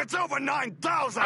It's over 9,000!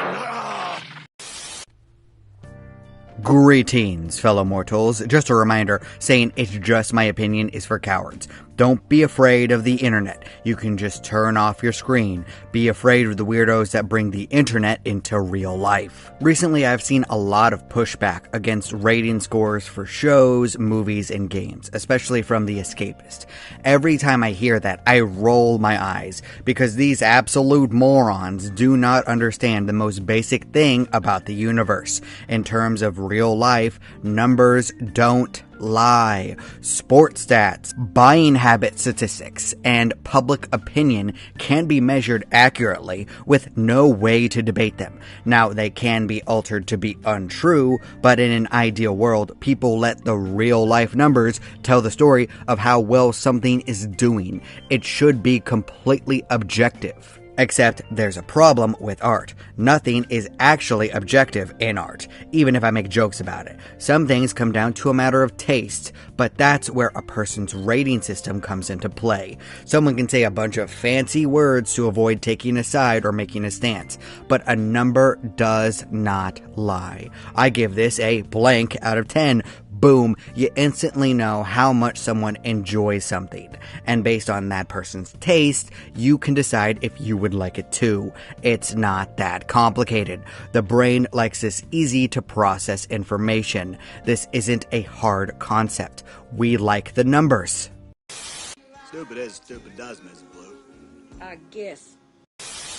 Greetings, fellow mortals. Just a reminder, saying it's just my opinion is for cowards. Don't be afraid of the internet. You can just turn off your screen. Be afraid of the weirdos that bring the internet into real life. Recently, I've seen a lot of pushback against rating scores for shows, movies, and games, especially from the escapist. Every time I hear that, I roll my eyes, because these absolute morons do not understand the most basic thing about the universe. In terms of real life, numbers don't lie. Sports stats, buying habit statistics, and public opinion can be measured accurately with no way to debate them. Now, they can be altered to be untrue, but in an ideal world, people let the real life numbers tell the story of how well something is doing. It should be completely objective. Except there's a problem with art. Nothing is actually objective in art, even if I make jokes about it. Some things come down to a matter of taste, but that's where a person's rating system comes into play. Someone can say a bunch of fancy words to avoid taking a side or making a stance, but a number does not lie. I give this a blank out of 10. Boom, you instantly know how much someone enjoys something. And based on that person's taste, you can decide if you would like it too. It's not that complicated. The brain likes this easy to process information. This isn't a hard concept. We like the numbers. Stupid is, stupid does, Miss Blue. I guess.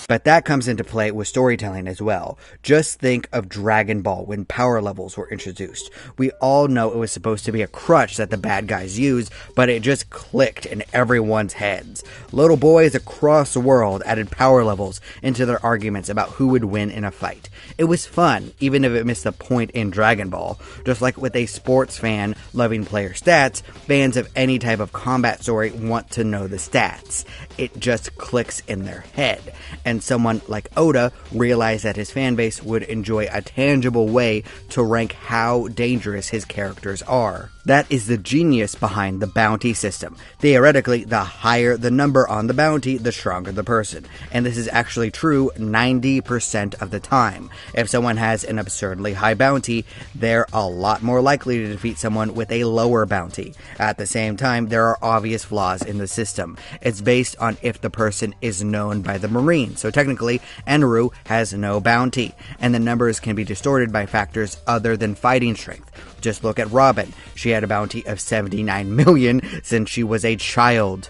But that comes into play with storytelling as well. Just think of Dragon Ball when power levels were introduced. We all know it was supposed to be a crutch that the bad guys used, but it just clicked in everyone's heads. Little boys across the world added power levels into their arguments about who would win in a fight. It was fun, even if it missed the point in Dragon Ball. Just like with a sports fan loving player stats, fans of any type of combat story want to know the stats. It just clicks in their head. And someone like Oda realized that his fanbase would enjoy a tangible way to rank how dangerous his characters are. That is the genius behind the bounty system. Theoretically, the higher the number on the bounty, the stronger the person. And this is actually true 90% of the time. If someone has an absurdly high bounty, they're a lot more likely to defeat someone with a lower bounty. At the same time, there are obvious flaws in the system. It's based on if the person is known by the Marines. So technically, Enru has no bounty, and the numbers can be distorted by factors other than fighting strength. Just look at Robin. She had a bounty of 79 million since she was a child.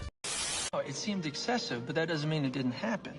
It seemed excessive, but that doesn't mean it didn't happen.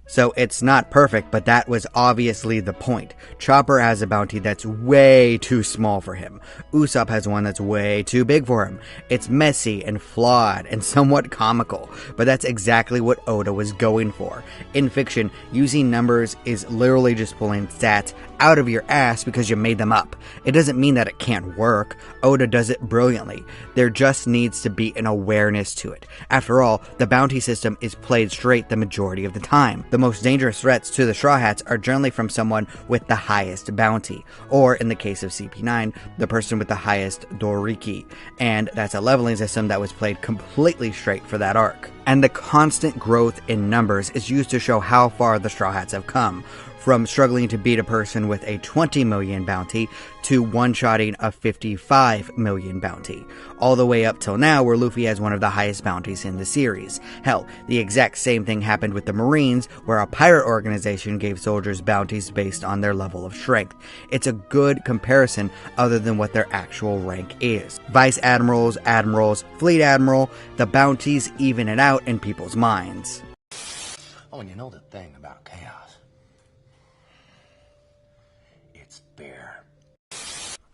So it's not perfect, but that was obviously the point. Chopper has a bounty that's way too small for him. Usopp has one that's way too big for him. It's messy and flawed and somewhat comical, but that's exactly what Oda was going for. In fiction, using numbers is literally just pulling stats out of your ass because you made them up. It doesn't mean that it can't work. Oda does it brilliantly. There just needs to be an awareness to it. After all, the bounty system is played straight the majority of the time. The most dangerous threats to the Straw Hats are generally from someone with the highest bounty, or in the case of CP9, the person with the highest Doriki, and that's a leveling system that was played completely straight for that arc. And the constant growth in numbers is used to show how far the Straw Hats have come, from struggling to beat a person with a 20 million bounty to one-shotting a 55 million bounty, all the way up till now where Luffy has one of the highest bounties in the series. Hell, the exact same thing happened with the Marines, where a pirate organization gave soldiers bounties based on their level of strength. It's a good comparison other than what their actual rank is. Vice admirals, admirals, fleet admiral, the bounties even it out in people's minds. Oh, and you know the thing about chaos? It's fair.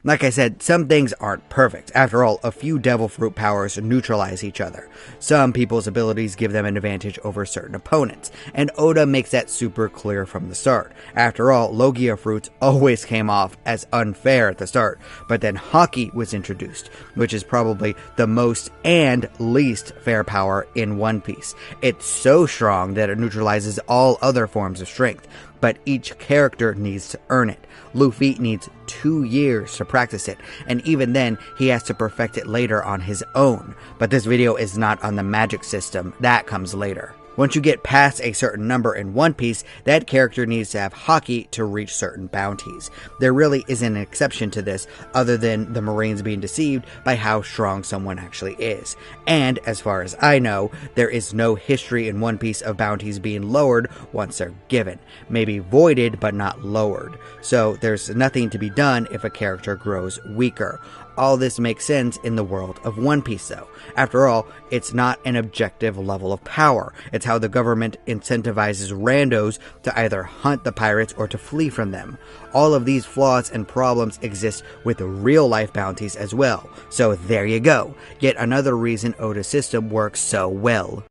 Like I said, some things aren't perfect. After all, a few devil fruit powers neutralize each other. Some people's abilities give them an advantage over certain opponents, and Oda makes that super clear from the start. After all, Logia fruits always came off as unfair at the start, but then Haki was introduced, which is probably the most and least fair power in One Piece. It's so strong that it neutralizes all other forms of strength, but each character needs to earn it. Luffy needs 2 years to practice it, and even then, he has to perfect it later on his own. But this video is not on the magic system, that comes later. Once you get past a certain number in One Piece, that character needs to have haki to reach certain bounties. There really isn't an exception to this other than the Marines being deceived by how strong someone actually is. And, as far as I know, there is no history in One Piece of bounties being lowered once they're given. Maybe voided, but not lowered. So there's nothing to be done if a character grows weaker. All this makes sense in the world of One Piece, though. After all, it's not an objective level of power. It's how the government incentivizes randos to either hunt the pirates or to flee from them. All of these flaws and problems exist with real-life bounties as well. So there you go. Yet another reason Oda's system works so well.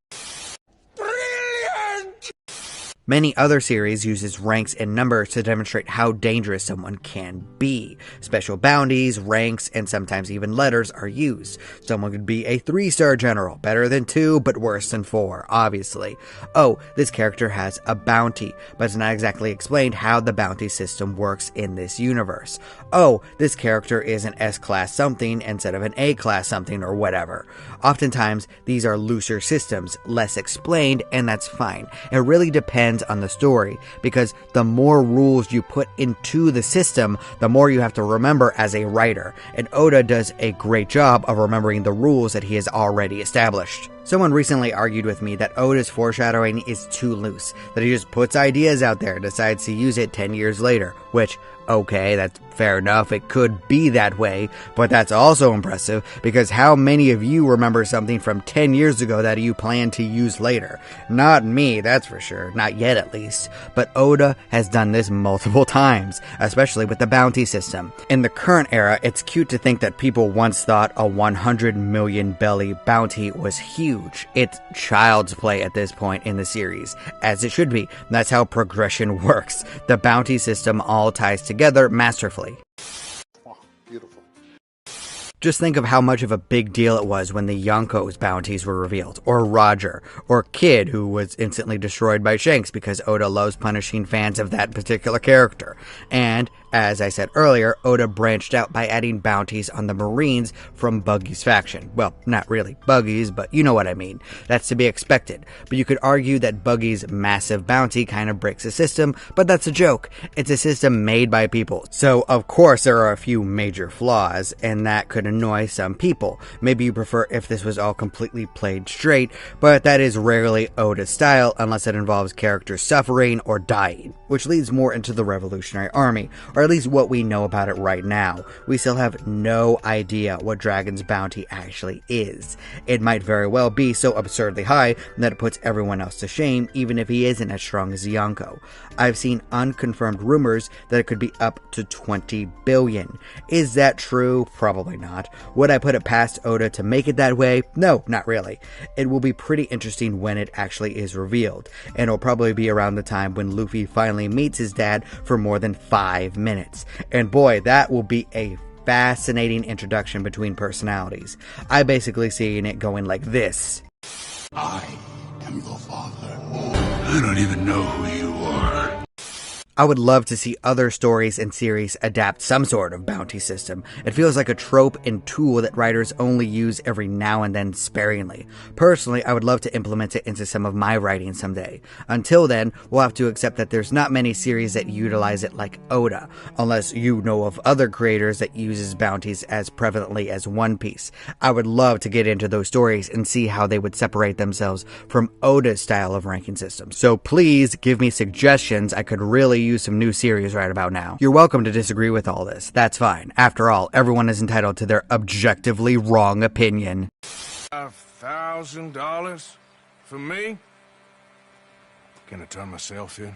Many other series uses ranks and numbers to demonstrate how dangerous someone can be. Special bounties, ranks, and sometimes even letters are used. Someone could be a 3-star general, better than 2, but worse than 4, obviously. Oh, this character has a bounty, but it's not exactly explained how the bounty system works in this universe. Oh, this character is an S-class something instead of an A-class something or whatever. Oftentimes, these are looser systems, less explained, and that's fine. It really depends on the story, because the more rules you put into the system, the more you have to remember as a writer, and Oda does a great job of remembering the rules that he has already established. Someone recently argued with me that Oda's foreshadowing is too loose, that he just puts ideas out there and decides to use it 10 years later, which, okay, that's fair enough, it could be that way, but that's also impressive, because how many of you remember something from 10 years ago that you plan to use later? Not me, that's for sure, not yet at least, but Oda has done this multiple times, especially with the bounty system. In the current era, it's cute to think that people once thought a 100 million belly bounty was huge. It's child's play at this point in the series, as it should be. That's how progression works. The bounty system all ties together masterfully. Oh, beautiful. Just think of how much of a big deal it was when the Yonko's bounties were revealed, or Roger, or Kid, who was instantly destroyed by Shanks because Oda loves punishing fans of that particular character. And, as I said earlier, Oda branched out by adding bounties on the Marines from Buggy's faction. Well, not really Buggy's, but you know what I mean. That's to be expected. But you could argue that Buggy's massive bounty kind of breaks the system, but that's a joke. It's a system made by people. So, of course, there are a few major flaws, and that could annoy some people. Maybe you prefer if this was all completely played straight, but that is rarely Oda's style unless it involves characters suffering or dying, which leads more into the Revolutionary Army, or at least what we know about it right now. We still have no idea what Dragon's bounty actually is. It might very well be so absurdly high that it puts everyone else to shame, even if he isn't as strong as Yonko. I've seen unconfirmed rumors that it could be up to 20 billion. Is that true? Probably not. Would I put it past Oda to make it that way? No, not really. It will be pretty interesting when it actually is revealed, and it'll probably be around the time when Luffy finally meets his dad for more than 5 minutes. And boy, that will be a fascinating introduction between personalities. I basically seen it going like this. I am your father. I don't even know who you are. I would love to see other stories and series adapt some sort of bounty system. It feels like a trope and tool that writers only use every now and then sparingly. Personally, I would love to implement it into some of my writing someday. Until then, we'll have to accept that there's not many series that utilize it like Oda, unless you know of other creators that uses bounties as prevalently as One Piece. I would love to get into those stories and see how they would separate themselves from Oda's style of ranking systems. So please give me suggestions. I could really use some new series right about now. You're welcome to disagree with all this. That's fine. After all, everyone is entitled to their objectively wrong opinion. $1,000 for me? Can I turn myself in?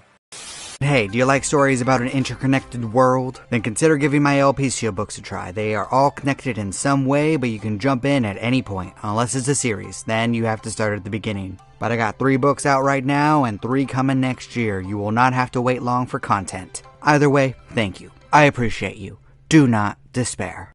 Hey, do you like stories about an interconnected world? Then consider giving my LPCO books a try. They are all connected in some way, but you can jump in at any point, unless it's a series. Then you have to start at the beginning. But I got 3 books out right now and 3 coming next year. You will not have to wait long for content. Either way, thank you. I appreciate you. Do not despair.